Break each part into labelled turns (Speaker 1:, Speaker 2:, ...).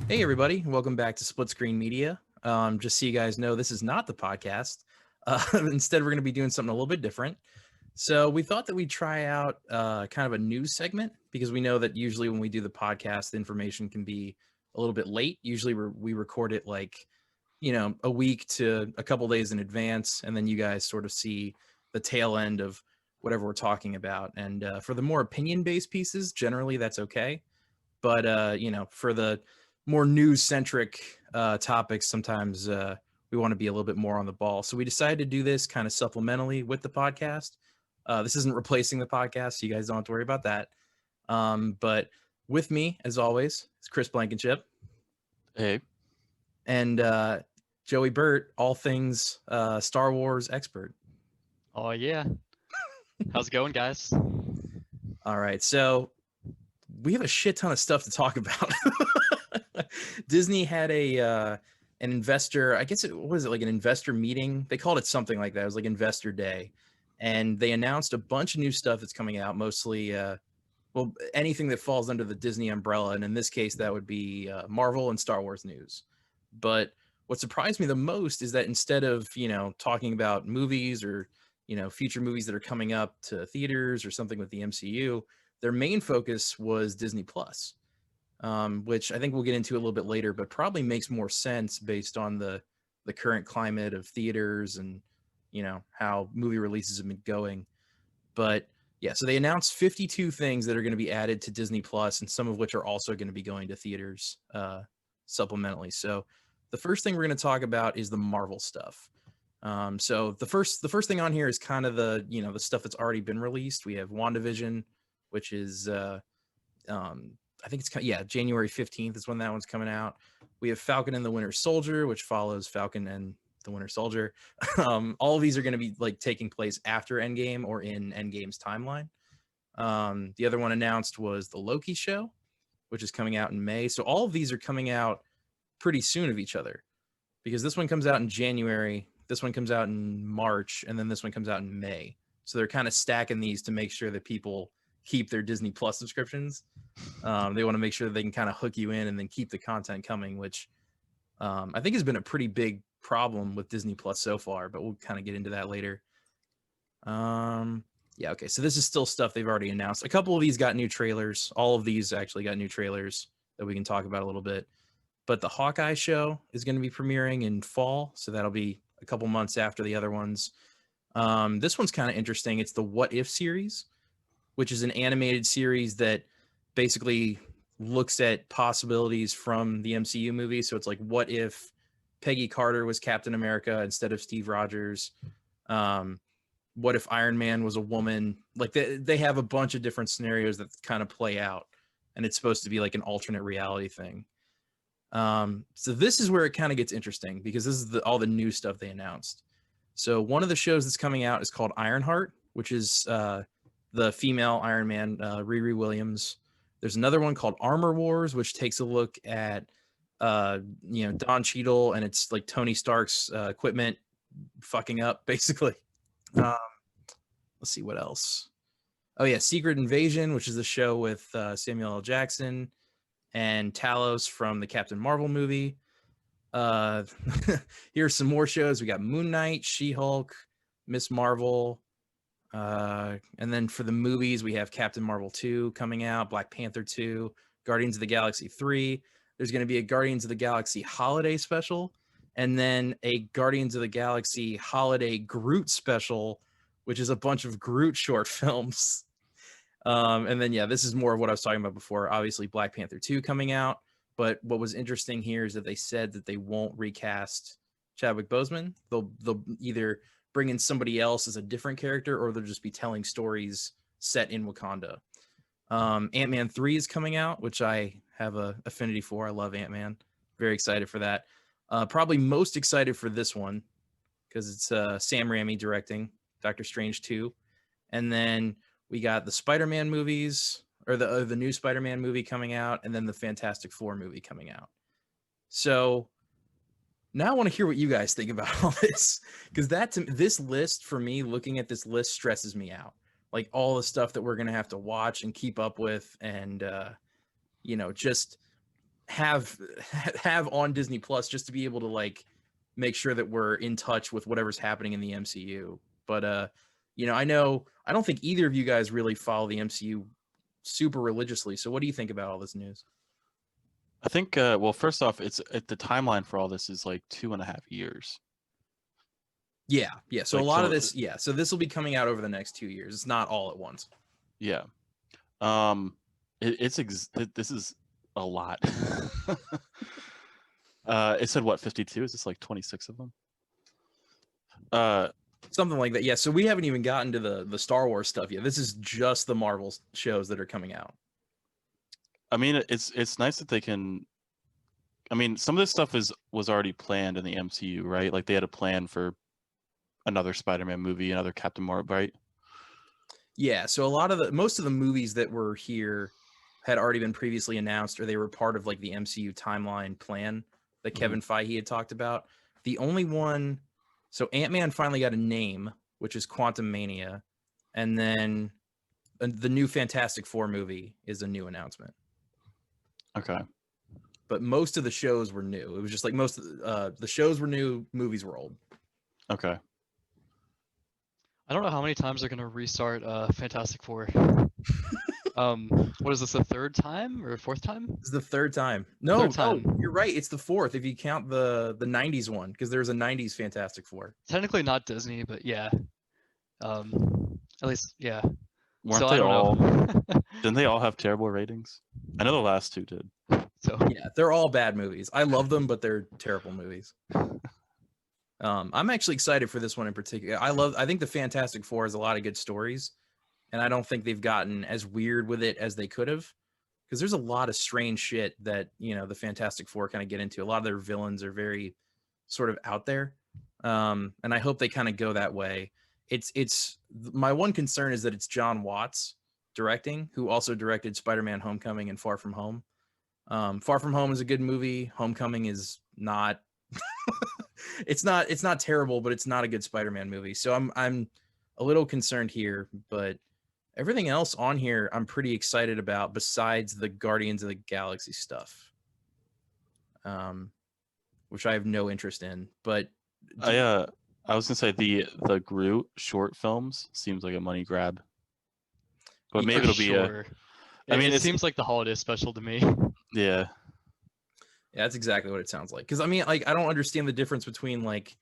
Speaker 1: Hey, everybody. Welcome back to Split Screen Media. Just so you guys know, this is not the podcast. Instead, we're going to be doing something a little bit different. So we thought that we'd try out kind of a news segment because we know that usually when we do the podcast, the information can be a little bit late. Usually we record it like, a week to a couple days in advance, and then you guys sort of see the tail end of whatever we're talking about. And for the more opinion-based pieces, generally that's okay. But, for the more news-centric topics, sometimes we want to be a little bit more on the ball. So we decided to do this kind of supplementally with the podcast. This isn't replacing the podcast, so you guys don't have to worry about that. But with me, as always, is Chris Blankenship.
Speaker 2: Hey.
Speaker 1: And Joey Burt, all things Star Wars expert.
Speaker 2: Oh, yeah. How's it going, guys?
Speaker 1: All right, so we have a shit ton of stuff to talk about. Disney had an investor, I guess like an investor meeting. They called it something like that. It was like Investor Day. And they announced a bunch of new stuff that's coming out, mostly, anything that falls under the Disney umbrella. And in this case, that would be Marvel and Star Wars news. But what surprised me the most is that instead of, talking about movies or, future movies that are coming up to theaters or something with the MCU, their main focus was Disney Plus, which I think we'll get into a little bit later, but probably makes more sense based on the current climate of theaters and, how movie releases have been going. But yeah, so they announced 52 things that are going to be added to Disney Plus, and some of which are also going to be going to theaters supplementally. So the first thing we're going to talk about is the Marvel stuff. So the first thing on here is kind of the stuff that's already been released. We have WandaVision, which is I think it's January 15th is when that one's coming out. We have Falcon and the Winter Soldier, which follows Falcon and the Winter Soldier. All of these are going to be like taking place after Endgame or in Endgame's timeline. The other one announced was the Loki show, which is coming out in May. So all of these are coming out pretty soon of each other, because this one comes out in January, this one comes out in March, and then this one comes out in May. So they're kind of stacking these to make sure that people keep their Disney Plus subscriptions. They want to make sure that they can kind of hook you in and then keep the content coming, which I think has been a pretty big problem with Disney Plus so far, but we'll kind of get into that later. Okay, so this is still stuff they've already announced. A couple of these got new trailers. All of these actually got new trailers that we can talk about a little bit. But the Hawkeye show is going to be premiering in fall, so that'll be a couple months after the other ones. This one's kind of interesting. It's the What If series, which is an animated series that basically looks at possibilities from the MCU movie. So it's like, what if Peggy Carter was Captain America instead of Steve Rogers? What if Iron Man was a woman? Like they have a bunch of different scenarios that kind of play out, and it's supposed to be like an alternate reality thing. So this is where it kind of gets interesting, because this is all the new stuff they announced. So one of the shows that's coming out is called Ironheart, which is the female Iron Man, Riri Williams. There's another one called Armor Wars, which takes a look at Don Cheadle and it's like Tony Stark's equipment fucking up, basically. Let's see what else. Oh yeah, Secret Invasion, which is the show with Samuel L. Jackson and Talos from the Captain Marvel movie. Here's some more shows. We got Moon Knight, She-Hulk, Miss Marvel. And then for the movies, we have Captain Marvel 2 coming out, Black Panther 2, Guardians of the Galaxy 3. There's going to be a Guardians of the Galaxy holiday special, and then a Guardians of the Galaxy holiday Groot special, which is a bunch of Groot short films. And then, this is more of what I was talking about before. Obviously, Black Panther 2 coming out. But what was interesting here is that they said that they won't recast Chadwick Boseman. They'll either bring in somebody else as a different character, or they'll just be telling stories set in Wakanda. Ant-Man 3 is coming out, which I have a affinity for. I love Ant-Man. Very excited for that. Probably most excited for this one because it's Sam Raimi directing Doctor Strange 2. And then we got the Spider-Man movies, or the new Spider-Man movie coming out, and then the Fantastic Four movie coming out. So now I want to hear what you guys think about all this, because this list, for me, looking at this list stresses me out. Like all the stuff that we're going to have to watch and keep up with, and just have on Disney Plus, just to be able to like make sure that we're in touch with whatever's happening in the MCU. But you know, I don't think either of you guys really follow the MCU super religiously. So what do you think about all this news?
Speaker 3: I think well, first off, the timeline for all this is like 2.5 years.
Speaker 1: Yeah. So
Speaker 3: Like,
Speaker 1: a lot
Speaker 3: so
Speaker 1: of this, yeah. So this will be coming out over the next 2 years. It's not all at once.
Speaker 3: Yeah. This is a lot. It said what, 52? Is this like 26 of them?
Speaker 1: Something like that. Yeah. So we haven't even gotten to the Star Wars stuff yet. This is just the Marvel shows that are coming out.
Speaker 3: I mean, it's nice that they can. I mean, some of this stuff was already planned in the MCU, right? Like they had a plan for another Spider-Man movie, another Captain Marvel, right?
Speaker 1: Yeah. So most of the movies that were here had already been previously announced, or they were part of like the MCU timeline plan that Kevin Feige had talked about. The only one, so Ant-Man finally got a name, which is Quantum Mania, and then the new Fantastic Four movie is a new announcement.
Speaker 3: Okay.
Speaker 1: But most of the shows were new. It was just like most of the shows were new, movies were old.
Speaker 3: Okay.
Speaker 2: I don't know how many times they're gonna restart Fantastic Four. What is this, the third time or fourth time?
Speaker 1: It's the third time. No,
Speaker 2: Third time.
Speaker 1: no, you're right. It's the fourth if you count the 90s one, because there's a 90s Fantastic Four.
Speaker 2: Technically not Disney, but yeah. At least, yeah.
Speaker 3: Weren't
Speaker 2: So
Speaker 3: they
Speaker 2: I don't
Speaker 3: all?
Speaker 2: know.
Speaker 3: Didn't they all have terrible ratings? I know the last two did.
Speaker 2: So
Speaker 1: Yeah, they're all bad movies. I love them, but they're terrible movies. I'm actually excited for this one in particular. I think the Fantastic Four has a lot of good stories, and I don't think they've gotten as weird with it as they could have, because there's a lot of strange shit that, you know, the Fantastic Four kind of get into. A lot of their villains are very sort of out there, and I hope they kind of go that way. It's my one concern is that it's John Watts directing, who also directed Spider-Man: Homecoming and Far From Home. Far From Home is a good movie. Homecoming is not. It's not terrible, but it's not a good Spider-Man movie. So I'm a little concerned here, but everything else on here I'm pretty excited about besides the Guardians of the Galaxy stuff. Which I have no interest in, but
Speaker 3: I was gonna say the Groot short films seems like a money grab, but maybe it'll be
Speaker 2: sure.
Speaker 3: I mean,
Speaker 2: it seems like the holiday special to me.
Speaker 3: Yeah,
Speaker 1: that's exactly what it sounds like. Because I mean, like, I don't understand the difference between like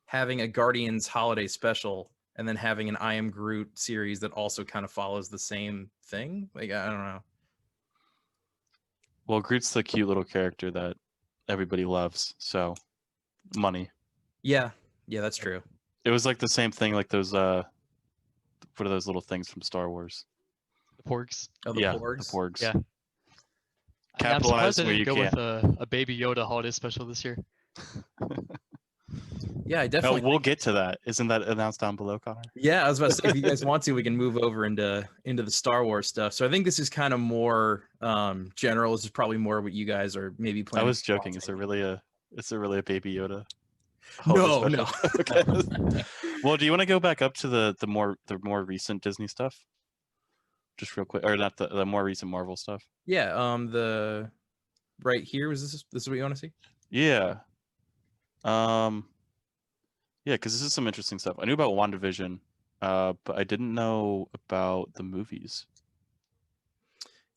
Speaker 1: having a Guardians holiday special and then having an I Am Groot series that also kind of follows the same thing. Like, I don't know.
Speaker 3: Well, Groot's the cute little character that everybody loves, so money.
Speaker 1: Yeah, that's true.
Speaker 3: It was like the same thing, like those what are those little things from Star Wars?
Speaker 2: The Porgs.
Speaker 1: Oh, the Porgs.
Speaker 3: The Porgs.
Speaker 2: Yeah.
Speaker 3: Capitalize
Speaker 2: I'm surprised they
Speaker 3: where
Speaker 2: didn't
Speaker 3: you
Speaker 2: go
Speaker 3: can.
Speaker 2: with a Baby Yoda holiday special this year.
Speaker 1: Yeah, I definitely.
Speaker 3: We'll get to that. Isn't that announced down below, Connor?
Speaker 1: Yeah, I was about to say, if you guys want to, we can move over into the Star Wars stuff. So I think this is kind of more general. This is probably more what you guys are maybe
Speaker 3: I
Speaker 1: planning.
Speaker 3: was joking. Is there really a Baby Yoda?
Speaker 1: No.
Speaker 3: Okay. Well, do you want to go back up to the more recent Disney stuff? Just real quick, or not the more recent Marvel stuff?
Speaker 1: Yeah, the right here, was this is what you want to see?
Speaker 3: Yeah. Yeah, because this is some interesting stuff. I knew about WandaVision, but I didn't know about the movies.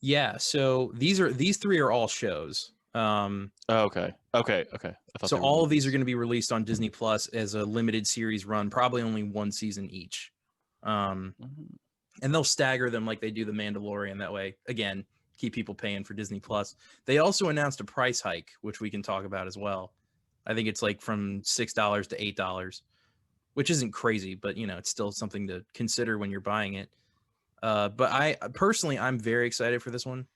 Speaker 1: Yeah, so these three are all shows.
Speaker 3: Okay.
Speaker 1: So all of these are going to be released on Disney Plus as a limited series run, probably only one season each. And they'll stagger them like they do The Mandalorian. That way, again, keep people paying for Disney Plus. They also announced a price hike, which we can talk about as well. I think it's like from $6 to $8, which isn't crazy, but you know, it's still something to consider when you're buying it. But I'm very excited for this one.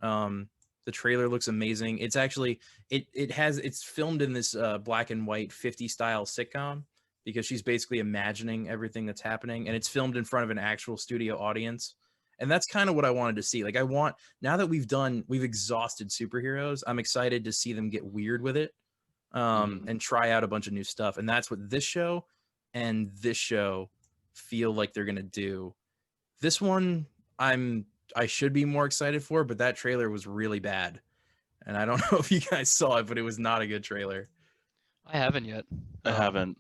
Speaker 1: The trailer looks amazing. It's actually it's filmed in this black and white 50 style sitcom, because she's basically imagining everything that's happening, and it's filmed in front of an actual studio audience. And that's kind of what I wanted to see. Like, now that we've exhausted superheroes, I'm excited to see them get weird with it, and try out a bunch of new stuff. And that's what this show and this show feel like they're going to do. This one I should be more excited for, but that trailer was really bad. and I don't know if you guys saw it, but it was not a good trailer.
Speaker 2: I haven't yet.
Speaker 3: I haven't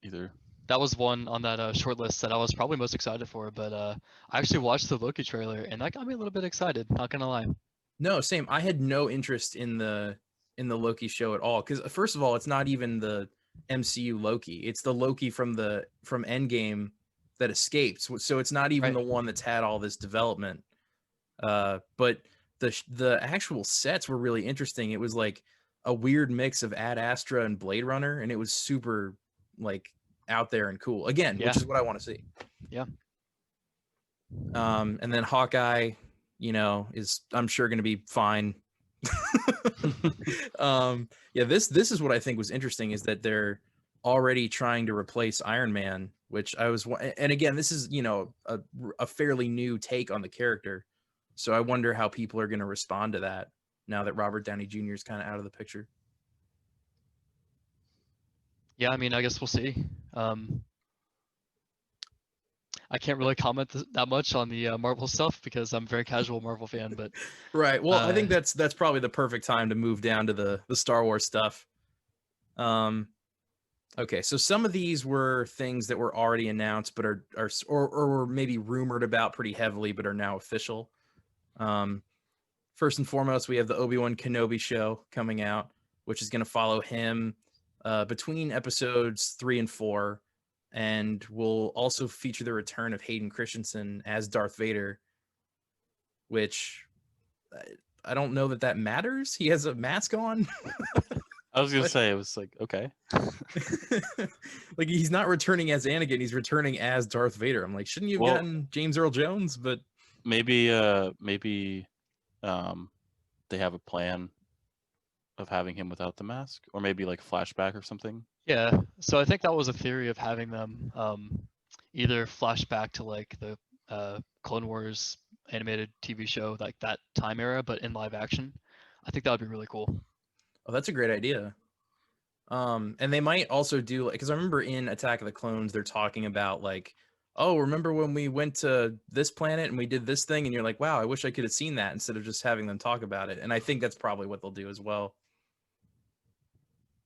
Speaker 3: either.
Speaker 2: That was one on that short list that I was probably most excited for, but I actually watched the Loki trailer and that got me a little bit excited, not gonna lie.
Speaker 1: No, same. I had no interest in the Loki show at all, because first of all, it's not even the MCU Loki. It's the Loki from Endgame that escaped. So it's not even
Speaker 2: Right.
Speaker 1: the one that's had all this development. But the actual sets were really interesting. It was like a weird mix of Ad Astra and Blade Runner, and it was super like out there and cool. Again,
Speaker 2: Yeah.
Speaker 1: which is what I want to see.
Speaker 2: Yeah.
Speaker 1: And then Hawkeye, is I'm sure going to be fine. Yeah, this is what I think was interesting, is that they're already trying to replace Iron Man, which and again, this is a fairly new take on the character, so I wonder how people are going to respond to that now that Robert Downey Jr. is kind of out of the picture.
Speaker 2: Yeah, I mean, I guess we'll see. I can't really comment that much on the Marvel stuff because I'm a very casual Marvel fan, but
Speaker 1: right. Well, I think that's probably the perfect time to move down to the Star Wars stuff. Okay, so some of these were things that were already announced, but or were maybe rumored about pretty heavily, but are now official. First and foremost, we have the Obi-Wan Kenobi show coming out, which is going to follow him between episodes 3 and 4. And will also feature the return of Hayden Christensen as Darth Vader, which I don't know that matters. He has a mask on.
Speaker 3: I was gonna say, it was like, okay.
Speaker 1: Like, he's not returning as Anakin, he's returning as Darth Vader. I'm like, shouldn't you have gotten James Earl Jones? But
Speaker 3: maybe they have a plan of having him without the mask, or maybe like a flashback or something.
Speaker 2: yeah, so I think that was a theory of having them either flashback to like the Clone Wars animated TV show, like that time era, but in live action. I think that would be really cool.
Speaker 1: Oh, that's a great idea. And they might also do, because I remember in Attack of the Clones, they're talking about like, oh, remember when we went to this planet and we did this thing? And you're like, wow, I wish I could have seen that, instead of just having them talk about it. And I think that's probably what they'll do as well.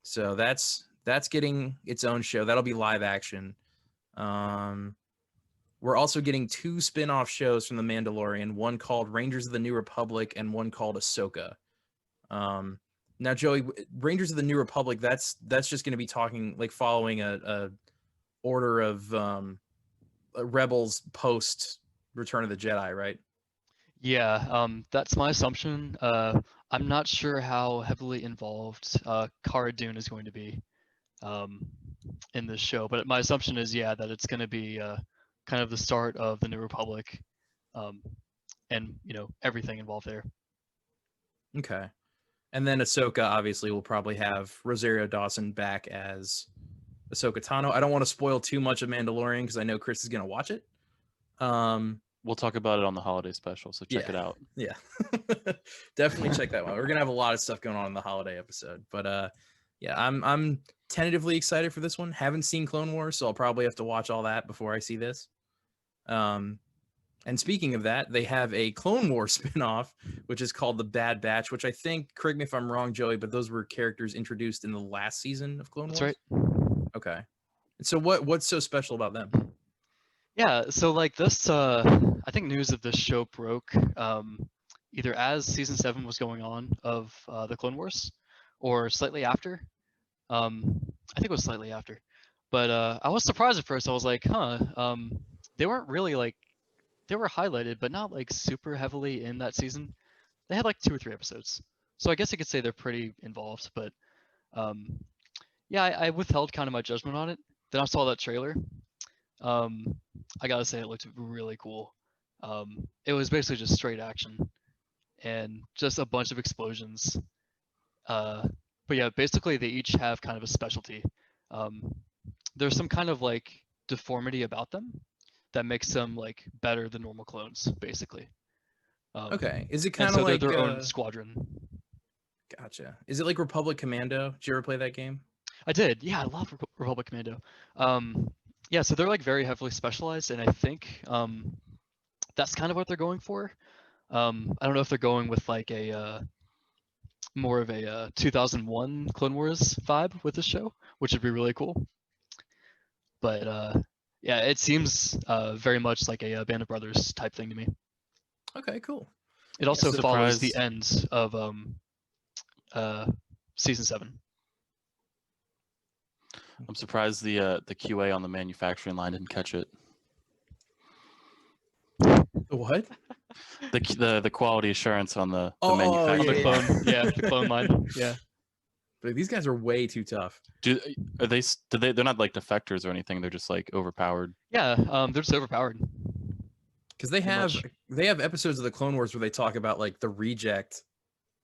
Speaker 1: So that's getting its own show. That'll be live action. We're also getting 2 spin-off shows from The Mandalorian, one called Rangers of the New Republic and one called Ahsoka. Now, Joey, Rangers of the New Republic, that's just going to be talking, like, following a order of rebels post Return of the Jedi, right?
Speaker 2: Yeah, that's my assumption. I'm not sure how heavily involved Cara Dune is going to be in this show, but my assumption is, yeah, that it's going to be kind of the start of the New Republic, and everything involved there.
Speaker 1: Okay. And then Ahsoka obviously will probably have Rosario Dawson back as Ahsoka Tano. I don't want to spoil too much of Mandalorian because I know Chris is going to watch it.
Speaker 3: We'll talk about it on the holiday special, so check it out.
Speaker 1: Yeah. Definitely check that one. We're gonna have a lot of stuff going on in the holiday episode. But yeah, I'm tentatively excited for this one. Haven't seen Clone Wars, so I'll probably have to watch all that before I see this. And speaking of that, they have a Clone Wars spinoff, which is called The Bad Batch, which I think, correct me if I'm wrong, Joey, but those were characters introduced in the last season of Clone Wars.
Speaker 2: That's right.
Speaker 1: Okay. So what's so special about them?
Speaker 2: Yeah, so like this, I think news of this show broke either as season 7 was going on of the Clone Wars, or slightly after. I think it was slightly after, but I was surprised at first. I was like, huh, they weren't really like, they were highlighted, but not like super heavily in that season. They had like 2 or 3 episodes, so I guess I could say they're pretty involved. But yeah, I withheld kind of my judgment on it. Then I saw that trailer. I gotta say, it looked really cool. It was basically just straight action and just a bunch of explosions. But yeah, basically they each have kind of a specialty. There's some kind of like deformity about them that makes them like better than normal clones, basically.
Speaker 1: Okay, is it kind of
Speaker 2: so
Speaker 1: like
Speaker 2: they're their own squadron?
Speaker 1: Gotcha. Is it like Republic Commando? Did you ever play that game?
Speaker 2: I did. Yeah, I love Republic Commando. Yeah, so they're like very heavily specialized, and I think that's kind of what they're going for. I don't know if they're going with like a more of a 2001 Clone Wars vibe with this show, which would be really cool. But yeah, it seems very much like a Band of Brothers type thing to me.
Speaker 1: Okay, cool.
Speaker 2: It also
Speaker 3: so
Speaker 2: follows the
Speaker 3: surprised-
Speaker 2: end of season 7.
Speaker 3: I'm surprised the QA on the manufacturing line didn't catch it.
Speaker 1: What?
Speaker 3: The quality assurance on the
Speaker 1: Oh,
Speaker 3: manufacturing.
Speaker 2: On the
Speaker 1: yeah.
Speaker 2: clone, yeah, the clone line, yeah.
Speaker 1: But these guys are way too tough.
Speaker 3: They're not like defectors or anything. They're just like overpowered.
Speaker 2: Yeah, they're just overpowered.
Speaker 1: Because they
Speaker 2: Pretty
Speaker 1: have episodes of the Clone Wars where they talk about like the reject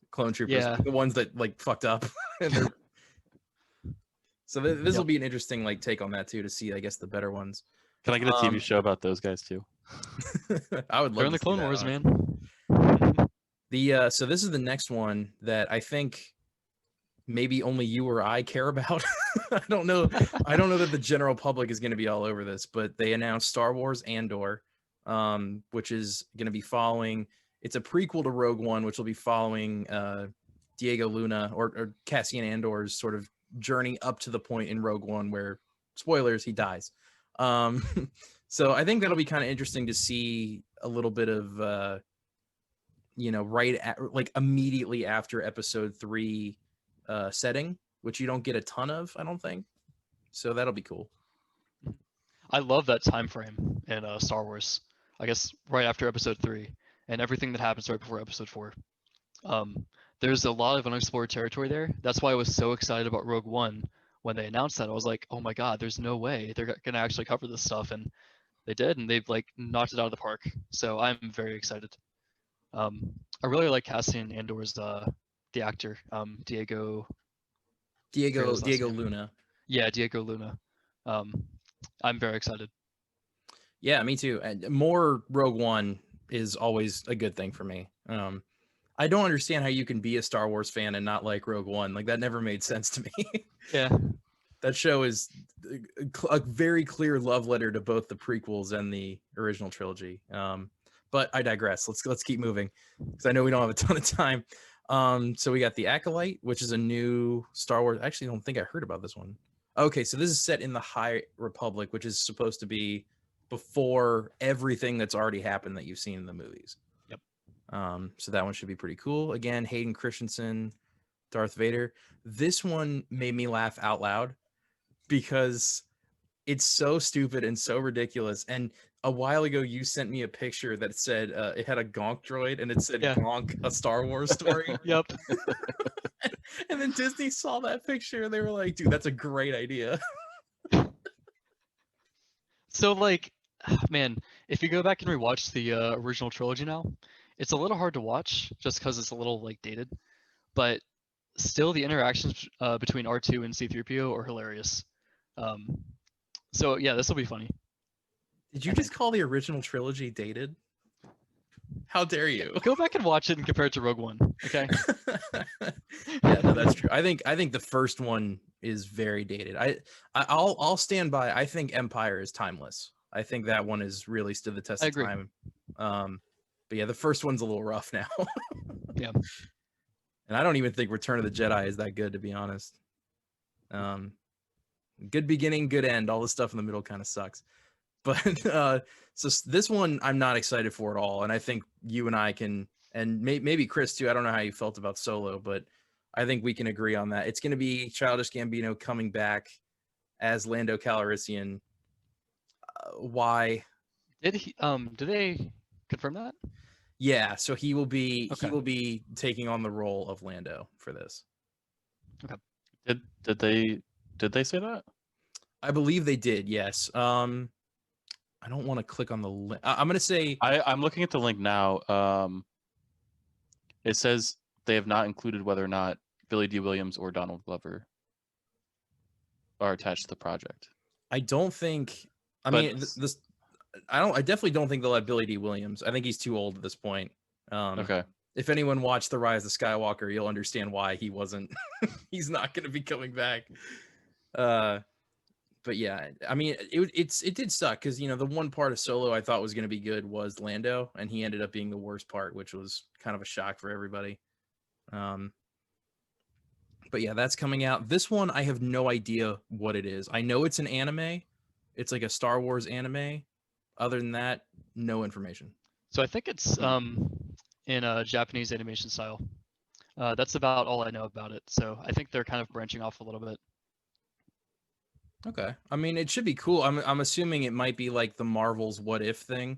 Speaker 1: clone troopers,
Speaker 2: Yeah.
Speaker 1: the ones that like fucked up. So this will be an interesting like take on that too, to see I guess the better ones.
Speaker 3: Can I get a TV show about those guys too?
Speaker 1: I would love
Speaker 2: They're in
Speaker 1: to
Speaker 2: the
Speaker 1: see
Speaker 2: Clone
Speaker 1: that,
Speaker 2: Wars,
Speaker 1: honestly.
Speaker 2: man.
Speaker 1: The so this is the next one that I think maybe only you or I care about. I don't know that the general public is going to be all over this, but they announced Star Wars Andor, which is going to be following. It's a prequel to Rogue One, which will be following Diego Luna or Cassian Andor's sort of journey up to the point in Rogue One where, spoilers, he dies. So I think that'll be kind of interesting to see a little bit of like immediately after Episode 3 setting, which you don't get a ton of, I don't think. So that'll be cool.
Speaker 2: I love that time frame in Star Wars. I guess right after Episode 3 and everything that happens right before Episode 4. There's a lot of unexplored territory there. That's why I was so excited about Rogue One when they announced that. I was like, oh my god, there's no way they're gonna actually cover this stuff, and they did, and they've like knocked it out of the park. So I'm very excited. I really like Cassian Andor's the actor, Diego
Speaker 1: Luna.
Speaker 2: Yeah, Diego Luna. I'm very excited.
Speaker 1: Yeah, me too. And more Rogue One is always a good thing for me. I don't understand how you can be a Star Wars fan and not like Rogue One. Like that never made sense to me.
Speaker 2: Yeah.
Speaker 1: That show is a very clear love letter to both the prequels and the original trilogy. But I digress. Let's keep moving because I know we don't have a ton of time. So we got The Acolyte, which is a new Star Wars. Actually, I don't think I heard about this one. Okay, so this is set in the High Republic, which is supposed to be before everything that's already happened that you've seen in the movies.
Speaker 2: Yep.
Speaker 1: So that one should be pretty cool. Again, Hayden Christensen, Darth Vader. This one made me laugh out loud because it's so stupid and so ridiculous. And a while ago, you sent me a picture that said it had a Gonk droid and it said Gonk, a Star Wars story.
Speaker 2: Yep.
Speaker 1: And then Disney saw that picture and they were like, dude, that's a great idea.
Speaker 2: So like, man, if you go back and rewatch the original trilogy now, it's a little hard to watch just because it's a little like dated, but still the interactions between R2 and C-3PO are hilarious. So yeah, this will be funny.
Speaker 1: Did you just call the original trilogy dated? How dare you?
Speaker 2: Go back and watch it and compare it to Rogue One. Okay.
Speaker 1: Yeah, no, that's true. I think the first one is very dated. I'll stand by. I think Empire is timeless. I think that one is really stood the test of time. But yeah, the first one's a little rough now.
Speaker 2: Yeah.
Speaker 1: And I don't even think Return of the Jedi is that good, to be honest. Good beginning, good end. All the stuff in the middle kind of sucks. But so this one I'm not excited for at all. And I think you and I can, and maybe Chris too. I don't know how you felt about Solo, but I think we can agree on that. It's going to be Childish Gambino coming back as Lando Calrissian. Why?
Speaker 2: Did they confirm that?
Speaker 1: Yeah, so he will be taking on the role of Lando for this.
Speaker 2: Okay.
Speaker 3: Did they say that?
Speaker 1: I believe they did. Yes. I don't want to click on the link. I'm going to say
Speaker 3: I'm looking at the link now. It says they have not included whether or not Billy D. Williams or Donald Glover are attached to the project.
Speaker 1: I don't think. I definitely don't think they'll have Billy D. Williams. I think he's too old at this point.
Speaker 3: Okay.
Speaker 1: If anyone watched The Rise of Skywalker, you'll understand why he wasn't. He's not going to be coming back. But yeah, I mean, it did suck because the one part of Solo I thought was going to be good was Lando, and he ended up being the worst part, which was kind of a shock for everybody. But yeah, that's coming out. This one, I have no idea what it is. I know it's an anime. It's like a Star Wars anime. Other than that, no information.
Speaker 2: So I think it's in a Japanese animation style. That's about all I know about it. So I think they're kind of branching off a little bit.
Speaker 1: Okay. I mean, it should be cool. I'm assuming it might be like the Marvel's What If thing,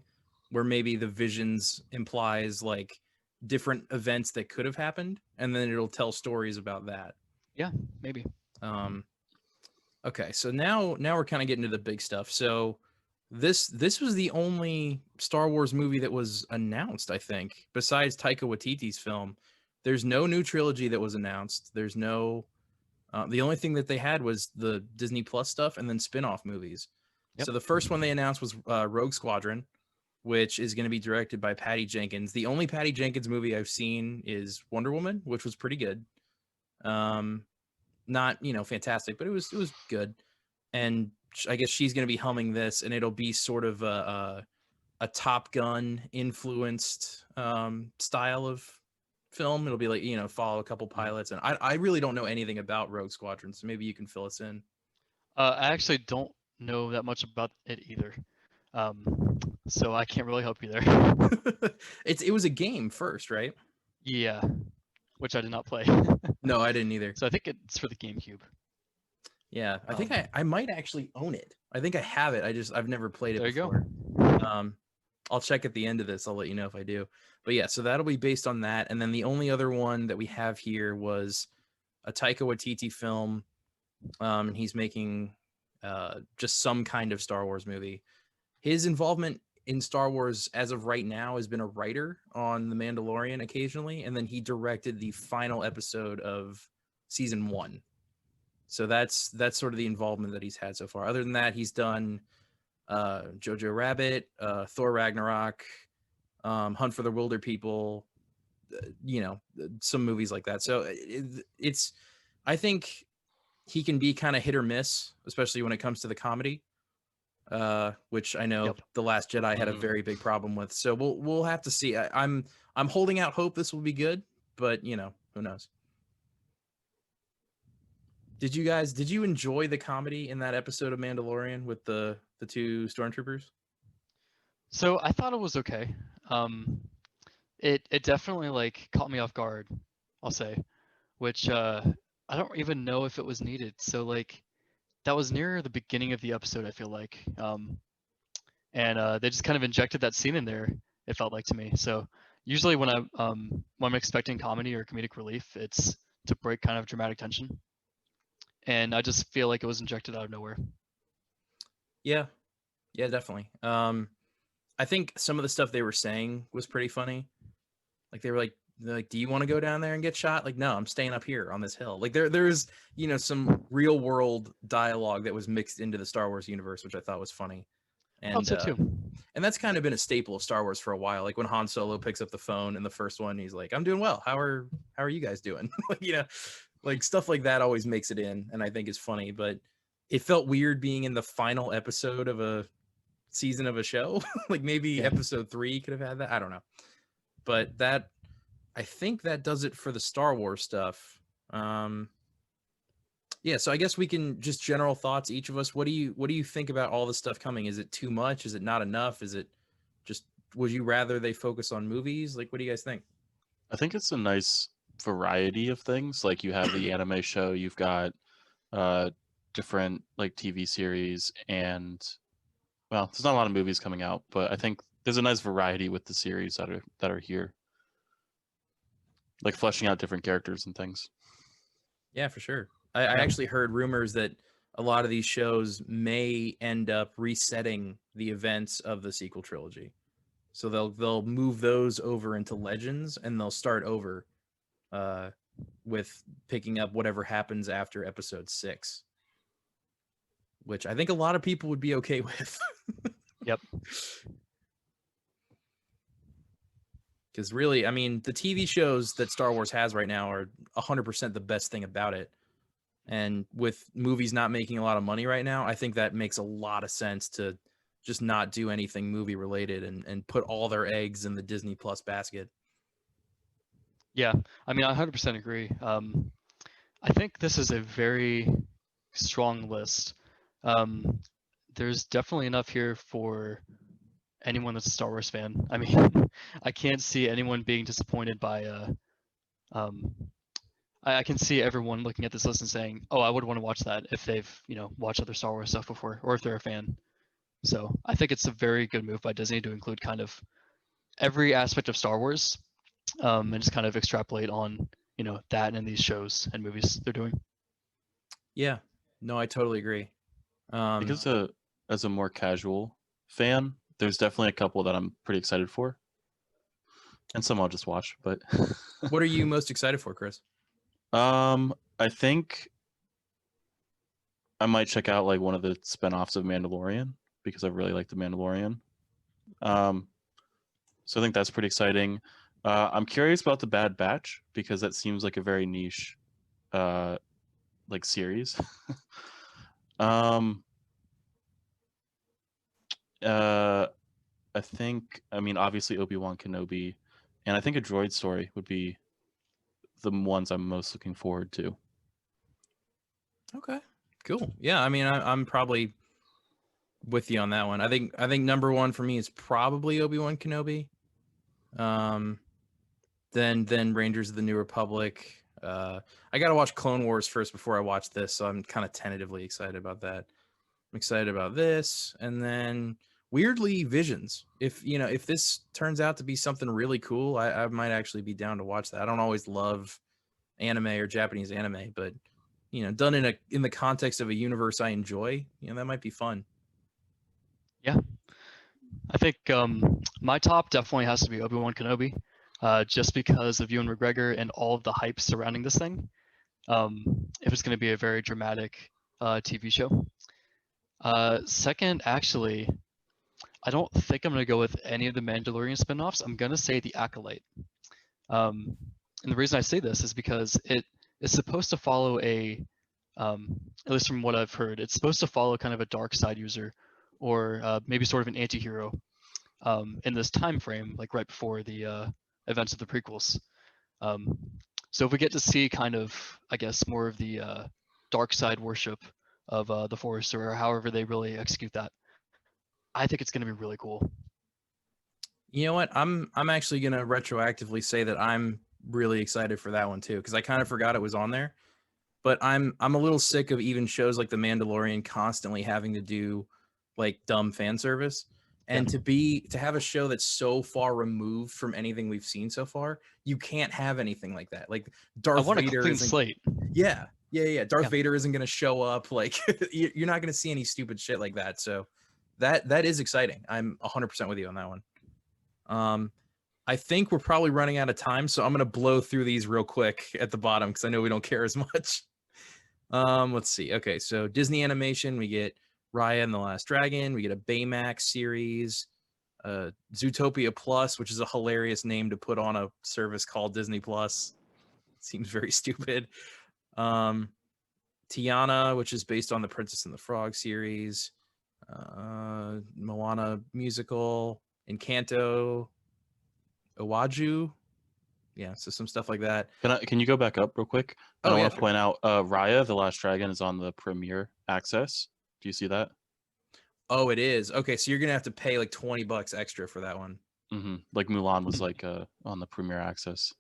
Speaker 1: where maybe the visions implies like different events that could have happened, and then it'll tell stories about that.
Speaker 2: Yeah, maybe.
Speaker 1: Okay, so now we're kind of getting to the big stuff. So this was the only Star Wars movie that was announced, I think, besides Taika Waititi's film. There's no new trilogy that was announced. There's no the only thing that they had was the Disney Plus stuff and then spin-off movies.
Speaker 2: Yep.
Speaker 1: So the first one they announced was Rogue Squadron, which is going to be directed by Patty Jenkins. The only Patty Jenkins movie I've seen is Wonder Woman, which was pretty good. Not, fantastic, but it was good. And I guess she's going to be helming this, and it'll be sort of a Top Gun influenced style of film. It'll be like, follow a couple pilots, and I really don't know anything about Rogue Squadron, so maybe you can fill us in.
Speaker 2: I actually don't know that much about it either, so I can't really help you there.
Speaker 1: It was a game first, right?
Speaker 2: Yeah, which I did not play.
Speaker 1: No, I didn't either.
Speaker 2: So I think it's for the GameCube.
Speaker 1: Yeah, I think I might actually own it. I think I have it. I've never played it
Speaker 2: There
Speaker 1: before.
Speaker 2: you go.
Speaker 1: I'll check at the end of this. I'll let you know if I do. But yeah, so that'll be based on that. And then the only other one that we have here was a Taika Waititi film. And he's making just some kind of Star Wars movie. His involvement in Star Wars as of right now has been a writer on The Mandalorian occasionally. And then he directed the final episode of season 1. So that's sort of the involvement that he's had so far. Other than that, he's done Jojo Rabbit, Thor Ragnarok, Hunt for the Wilder People, some movies like that. So I think he can be kind of hit or miss, especially when it comes to the comedy, which I know The Last Jedi had a very big problem with. So we'll have to see. I'm holding out hope this will be good, but who knows? Did you enjoy the comedy in that episode of Mandalorian with the two stormtroopers?
Speaker 2: So I thought it was okay. It definitely caught me off guard, I'll say, which I don't even know if it was needed. So that was near the beginning of the episode, I feel like, and they just kind of injected that scene in there. It felt like to me. So usually when I'm expecting comedy or comedic relief, it's to break kind of dramatic tension. And I just feel like it was injected out of nowhere. Yeah,
Speaker 1: definitely. I think some of the stuff they were saying was pretty funny. Like they were like, do you want to go down there and get shot? Like, no, I'm staying up here on this hill. Like there's some real world dialogue that was mixed into the Star Wars universe, which I thought was funny. And
Speaker 2: so too.
Speaker 1: And that's kind of been a staple of Star Wars for a while. Like when Han Solo picks up the phone in the first one, he's like, I'm doing well. How are you guys doing? Like stuff like that always makes it in, and I think is funny. But it felt weird being in the final episode of a season of a show. Like maybe episode 3 could have had that. I don't know. But I think that does it for the Star Wars stuff. Yeah, so I guess we can just general thoughts, each of us. What do you think about all the stuff coming? Is it too much? Is it not enough? Is it just, would you rather they focus on movies? Like, what do you guys think?
Speaker 3: I think it's a nice variety of things. Like you have the anime show, you've got different TV series, and well, there's not a lot of movies coming out, but I think there's a nice variety with the series that are here, like fleshing out different characters and things.
Speaker 1: Yeah, for sure. I actually heard rumors that a lot of these shows may end up resetting the events of the sequel trilogy. So they'll move those over into Legends, and they'll start over with picking up whatever happens after episode 6, which I think a lot of people would be okay with.
Speaker 2: Yep.
Speaker 1: Because really, I mean, the TV shows that Star Wars has right now are 100% the best thing about it. And with movies not making a lot of money right now, I think that makes a lot of sense to just not do anything movie related and put all their eggs in the Disney Plus basket.
Speaker 2: Yeah, I mean, I 100% agree. I think this is a very strong list. There's definitely enough here for anyone that's a Star Wars fan. I mean, I can't see anyone being disappointed by um I can see everyone looking at this list and saying, "Oh, I would want to watch that if they've, watched other Star Wars stuff before, or if they're a fan." So I think it's a very good move by Disney to include kind of every aspect of Star Wars, and just kind of extrapolate on, that and these shows and movies they're doing.
Speaker 1: Yeah, no, I totally agree.
Speaker 3: Because as a more casual fan, there's definitely a couple that I'm pretty excited for, and some I'll just watch. But
Speaker 1: what are you most excited for, Chris?
Speaker 3: I think I might check out like one of the spinoffs of Mandalorian because I really like the Mandalorian. So I think that's pretty exciting. I'm curious about the Bad Batch because that seems like a very niche, like series. I think, I mean, obviously Obi-Wan Kenobi, and I think a droid story would be the ones I'm most looking forward to.
Speaker 1: Okay, cool. Yeah, I mean, I'm probably with you on that one. I think number one for me is probably Obi-Wan Kenobi. Then Rangers of the New Republic. I gotta watch Clone Wars first before I watch this, so I'm kind of tentatively excited about that. I'm excited about this, and then weirdly Visions. If this turns out to be something really cool, I might actually be down to watch that. I don't always love anime or Japanese anime, but done in the context of a universe I enjoy, that might be fun.
Speaker 2: Yeah, I think my top definitely has to be Obi-Wan Kenobi, just because of Ewan McGregor and all of the hype surrounding this thing. If it's going to be a very dramatic TV show. Second, actually, I don't think I'm going to go with any of the Mandalorian spin-offs. I'm going to say The Acolyte. And the reason I say this is because it is supposed to follow at least from what I've heard, it's supposed to follow kind of a dark side user, or maybe sort of an anti-hero in this time frame, like right before the events of the prequels. So if we get to see kind of, I guess, more of the dark side worship of the Force, or however they really execute that, I think it's going to be really cool.
Speaker 1: You know what? I'm actually gonna retroactively say that I'm really excited for that one too, because I kind of forgot it was on there. But I'm a little sick of even shows like The Mandalorian constantly having to do like dumb fan service. And to have a show that's so far removed from anything we've seen so far, you can't have anything like that. Like Darth
Speaker 2: I want
Speaker 1: Vader
Speaker 2: a clean
Speaker 1: isn't,
Speaker 2: slate.
Speaker 1: yeah. Darth Vader isn't gonna show up. Like you're not gonna see any stupid shit like that. So that is exciting. I'm 100% with you on that one. I think we're probably running out of time, so I'm gonna blow through these real quick at the bottom because I know we don't care as much. Let's see. Okay, so Disney animation, we get Raya and the Last Dragon. We get a Baymax series, Zootopia Plus, which is a hilarious name to put on a service called Disney Plus. Seems very stupid. Tiana, which is based on the Princess and the Frog series. Moana musical. Encanto. Owaju. Yeah, so some stuff like that.
Speaker 3: Can you go back up real quick? I want to
Speaker 1: sure.
Speaker 3: point out Raya, the Last Dragon, is on the Premiere Access. Do you see that?
Speaker 1: Oh, it is. Okay, so you're gonna have to pay like $20 extra for that one.
Speaker 3: Mm-hmm. Like Mulan was like on the Premiere Access.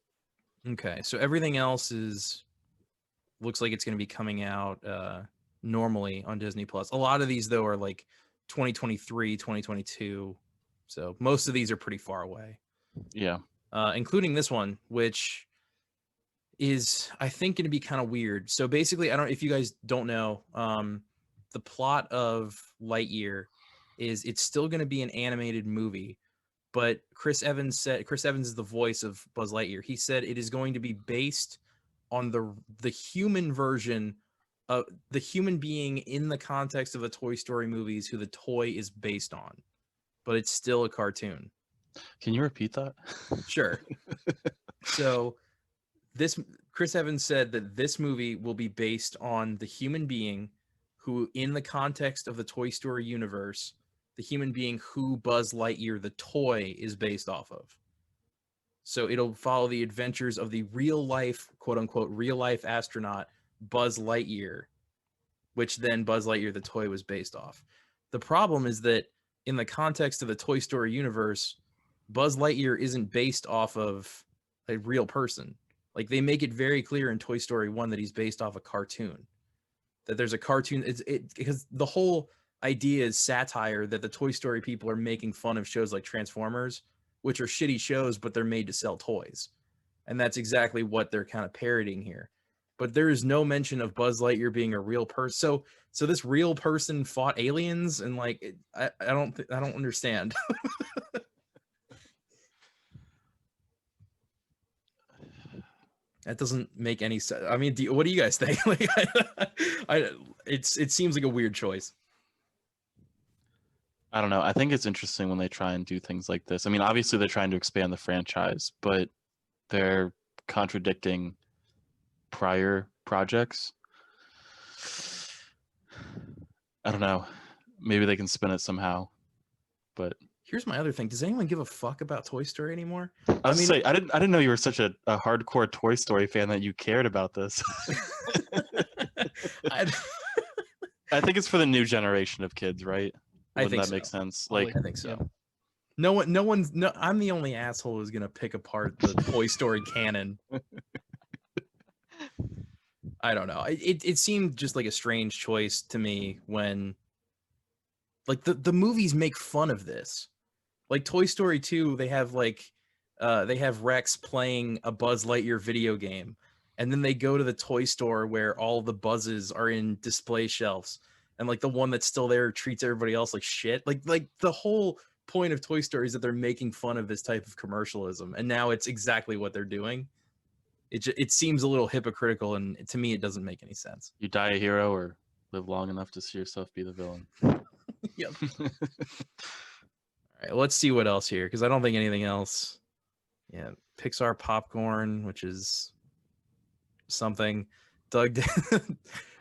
Speaker 1: Okay, so everything else looks like it's gonna be coming out normally on Disney Plus. A lot of these though are like 2023, 2022. So most of these are pretty far away.
Speaker 3: Yeah.
Speaker 1: Including this one, which is I think going to be kind of weird. So basically, I don't if you guys don't know, the plot of Lightyear is it's still going to be an animated movie, but Chris Evans is the voice of Buzz Lightyear. He said it is going to be based on the human version of the human being in the context of the Toy Story movies who the toy is based on, but it's still a cartoon.
Speaker 3: Can you repeat that?
Speaker 1: Sure. So Chris Evans said that this movie will be based on the human being who, in the context of the Toy Story universe, the human being who Buzz Lightyear, the toy, is based off of. So it'll follow the adventures of the real life, quote unquote, real life astronaut Buzz Lightyear, which then Buzz Lightyear the toy was based off. The problem is that in the context of the Toy Story universe, Buzz Lightyear isn't based off of a real person. Like, they make it very clear in Toy Story 1 that he's based off a cartoon. That there's a cartoon, because the whole idea is satire that the Toy Story people are making fun of shows like Transformers, which are shitty shows, but they're made to sell toys. And that's exactly what they're kind of parodying here. But there is no mention of Buzz Lightyear being a real person. So this real person fought aliens, and like, I don't understand. That doesn't make any sense. I mean, what do you guys think? Like, it seems like a weird choice.
Speaker 3: I don't know. I think it's interesting when they try and do things like this. I mean, obviously they're trying to expand the franchise, but they're contradicting prior projects. I don't know. Maybe they can spin it somehow, but
Speaker 1: here's my other thing. Does anyone give a fuck about Toy Story anymore?
Speaker 3: I didn't know you were such a hardcore Toy Story fan that you cared about this. I think it's for the new generation of kids, right? Wouldn't that make sense? Like,
Speaker 1: I think so. No, I'm the only asshole who's gonna pick apart the Toy Story canon. I don't know. It seemed just like a strange choice to me when, like, the movies make fun of this. Like Toy Story 2, they have Rex playing a Buzz Lightyear video game, and then they go to the toy store where all the Buzzes are in display shelves, and like the one that's still there treats everybody else like shit. Like the whole point of Toy Story is that they're making fun of this type of commercialism, and now it's exactly what they're doing. It seems a little hypocritical, and to me, it doesn't make any sense.
Speaker 3: You die a hero or live long enough to see yourself be the villain.
Speaker 1: Yep. All right, let's see what else here, because I don't think anything else. Yeah, Pixar popcorn, which is something. Doug,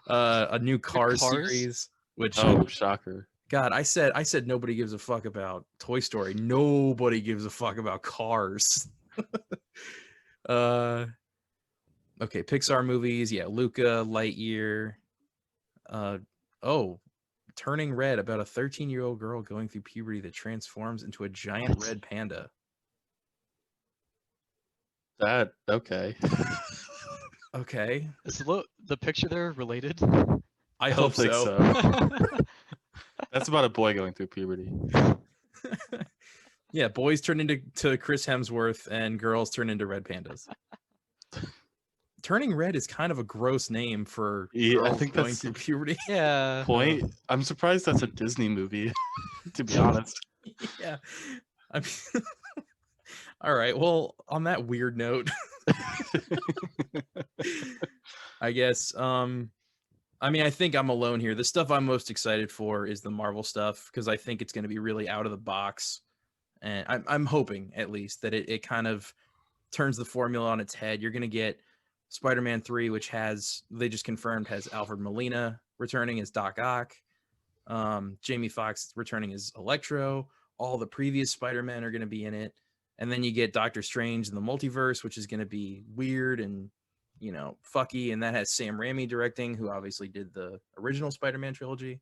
Speaker 1: a new Cars series, which
Speaker 3: shocker.
Speaker 1: God, I said nobody gives a fuck about Toy Story. Nobody gives a fuck about Cars. Okay, Pixar movies, yeah, Luca, Lightyear. Turning Red, about a 13-year-old girl going through puberty that transforms into a giant red panda.
Speaker 3: Okay.
Speaker 1: Okay.
Speaker 2: Is the picture there related?
Speaker 1: I hope
Speaker 3: think
Speaker 1: so.
Speaker 3: That's about a boy going through puberty.
Speaker 1: Yeah, boys turn into Chris Hemsworth and girls turn into red pandas. Turning Red is kind of a gross name for girls, I think, going through puberty.
Speaker 2: Yeah.
Speaker 3: Point. I'm surprised that's a Disney movie, to be honest.
Speaker 1: Yeah. I mean, all right. Well, on that weird note, I guess. I mean, I think I'm alone here. The stuff I'm most excited for is the Marvel stuff, because I think it's going to be really out of the box, and I'm hoping at least that it kind of turns the formula on its head. You're going to get Spider-Man 3, which they just confirmed has Alfred Molina returning as Doc Ock. Jamie Foxx returning as Electro. All the previous Spider-Men are going to be in it. And then you get Doctor Strange in the multiverse, which is going to be weird and, fucky. And that has Sam Raimi directing, who obviously did the original Spider-Man trilogy.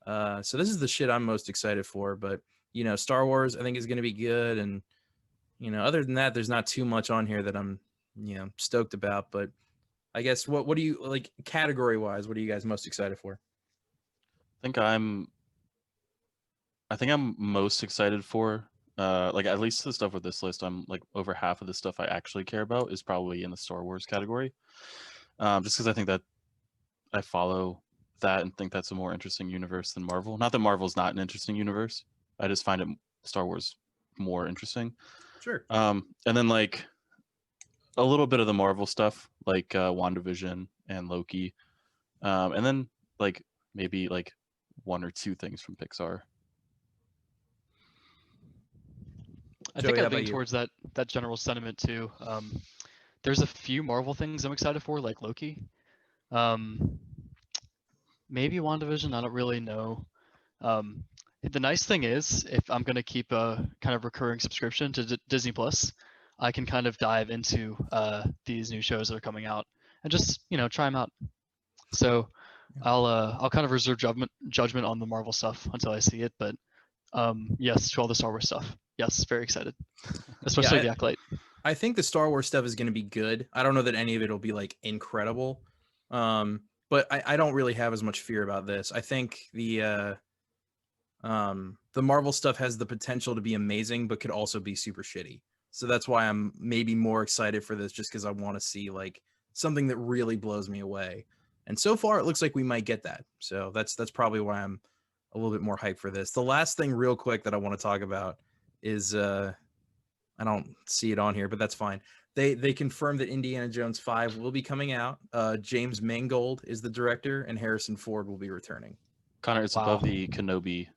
Speaker 1: So this is the shit I'm most excited for. But, Star Wars, I think, is going to be good. And, other than that, there's not too much on here that I'm, stoked about. But I guess what do you like category wise? What are you guys most excited for?
Speaker 3: I think I'm most excited for, like, at least the stuff with this list. I'm like over half of the stuff I actually care about is probably in the Star Wars category. Just because I think that I follow that and think that's a more interesting universe than Marvel. Not that Marvel's not an interesting universe. I just find Star Wars more interesting.
Speaker 1: Sure.
Speaker 3: And then like a little bit of the Marvel stuff, like WandaVision and Loki. And then like maybe like one or two things from Pixar.
Speaker 2: I think I lean towards that general sentiment too. There's a few Marvel things I'm excited for, like Loki. Maybe WandaVision, I don't really know. The nice thing is, if I'm going to keep a kind of recurring subscription to Disney Plus, I can kind of dive into these new shows that are coming out and just try them out. So I'll kind of reserve judgment on the Marvel stuff until I see it, but yes, to all the Star Wars stuff. Yes, very excited, especially the Acolyte.
Speaker 1: I think the Star Wars stuff is going to be good. I don't know that any of it will be like incredible, but I don't really have as much fear about this. I think the Marvel stuff has the potential to be amazing, but could also be super shitty. So that's why I'm maybe more excited for this, just because I want to see like something that really blows me away. And so far, it looks like we might get that. So that's probably why I'm a little bit more hyped for this. The last thing, real quick, that I want to talk about is I don't see it on here, but that's fine. They confirmed that Indiana Jones 5 will be coming out. James Mangold is the director, and Harrison Ford will be returning.
Speaker 3: Connor, it's
Speaker 2: Wow.
Speaker 3: above the Kenobi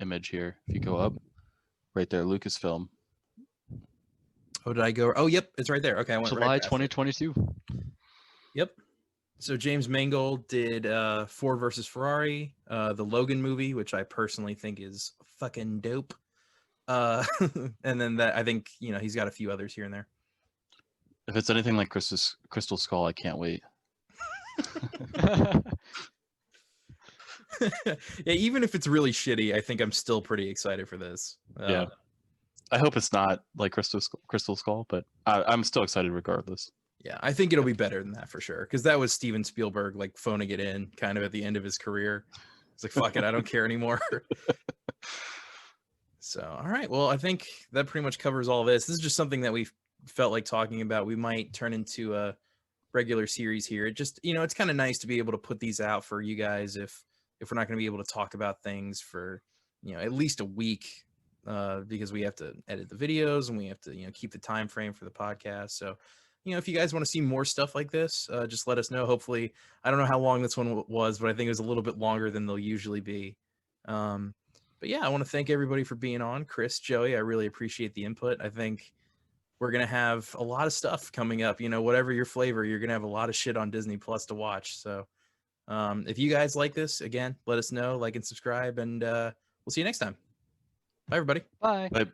Speaker 3: image here. If you go up, right there, Lucasfilm.
Speaker 1: Oh, did I go? Oh, yep, it's right there. Okay, I went
Speaker 2: July
Speaker 1: right past it.
Speaker 2: 2022.
Speaker 1: Yep. So James Mangold did Ford versus Ferrari, the Logan movie, which I personally think is fucking dope. And then that I think he's got a few others here and there.
Speaker 3: If it's anything like Crystal Skull, I can't wait.
Speaker 1: Yeah, even if it's really shitty, I think I'm still pretty excited for this.
Speaker 3: Yeah, I hope it's not like Crystal Skull, but I'm still excited regardless.
Speaker 1: Yeah, I think it'll be better than that for sure, because that was Steven Spielberg like phoning it in kind of at the end of his career. It's like, fuck it, I don't care anymore. So, all right, well, I think that pretty much covers all this. This is just something that we felt like talking about. We might turn into a regular series here. It just, it's kind of nice to be able to put these out for you guys if we're not going to be able to talk about things for at least a week, because we have to edit the videos and we have to keep the time frame for the podcast. So if you guys want to see more stuff like this, just let us know. Hopefully, I don't know how long this one was, but I think it was a little bit longer than they'll usually be. But yeah, I want to thank everybody for being on. Chris, Joey, I really appreciate the input. I think we're going to have a lot of stuff coming up. Whatever your flavor, you're going to have a lot of shit on Disney Plus to watch. So if you guys like this, again, let us know, like and subscribe, and we'll see you next time. Bye, everybody.
Speaker 2: Bye.
Speaker 3: Bye.